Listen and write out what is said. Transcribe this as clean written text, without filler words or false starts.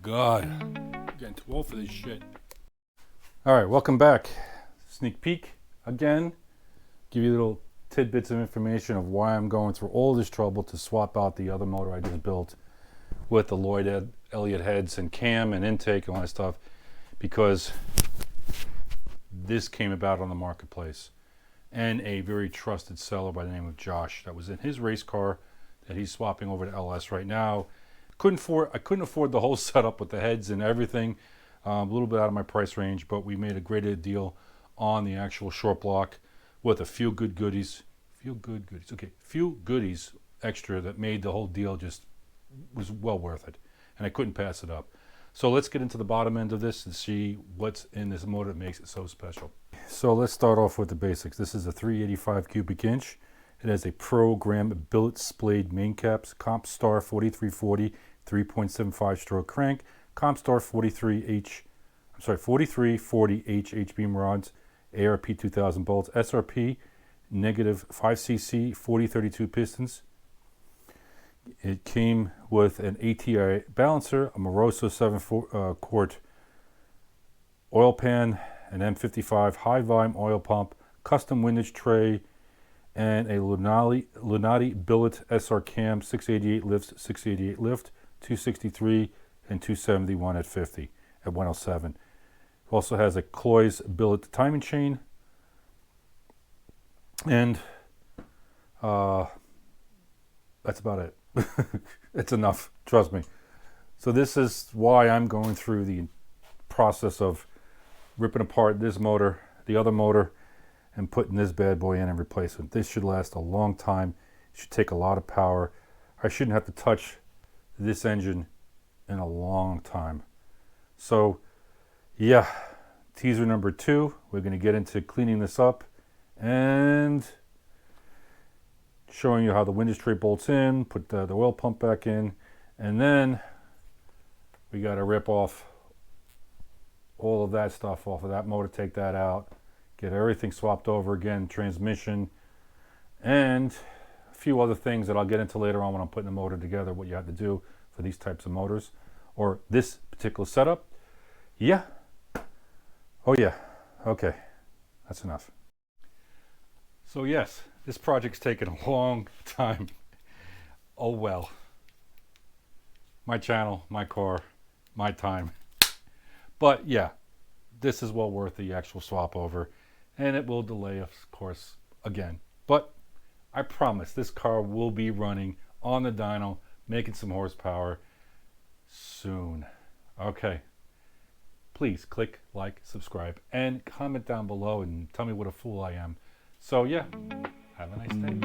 God. I'm getting too old for this shit. Alright, welcome back. Sneak peek again. Give you little tidbits of information of why I'm going through all this trouble to swap out the other motor I just built with the Lloyd Elliott heads and cam and intake and all that stuff, because this came about on the marketplace. And a very trusted seller by the name of Josh that was in his race car that he's swapping over to LS right now. I couldn't afford the whole setup with the heads and everything. A little bit out of my price range, but we made a great deal on the actual short block with a few good goodies. Few goodies extra that made the whole deal just was well worth it. And I couldn't pass it up. So let's get into the bottom end of this and see what's in this motor that makes it so special. So let's start off with the basics. This is a 385 cubic inch. It has a Program billet splayed main caps, Comp Star 4340 3.75 stroke crank, Comp Star 4340H H-beam rods, ARP 2000 bolts, SRP negative 5cc 4032 pistons. It came with an ATI balancer, a Moroso 7-quart oil pan, an M55 high volume oil pump, custom windage tray, and a Lunati billet SR cam, 688 lifts, 688 lift, 263 and 271 at 50 at 107. It also has a Cloy's billet timing chain, and that's about it. It's enough, trust me. So this is why I'm going through the process of ripping apart this motor, the other motor, and putting this bad boy in and replacing it. This should last a long time. It should take a lot of power. I shouldn't have to touch this engine in a long time. So yeah, teaser number 2, we're going to get into cleaning this up and showing you how the windage tray bolts in, put the oil pump back in, and then we got to rip off all of that stuff off of that motor, take that out, get everything swapped over again, transmission, and a few other things that I'll get into later on when I'm putting the motor together, what you have to do for these types of motors, or this particular setup. Yeah. Oh yeah. Okay. That's enough. So yes, this project's taken a long time. Oh well. My channel, my car, my time. But yeah, this is well worth the actual swap over. And it will delay, of course, again. But I promise this car will be running on the dyno, making some horsepower soon. Okay. Please click like, subscribe, and comment down below and tell me what a fool I am. So yeah, have a nice day.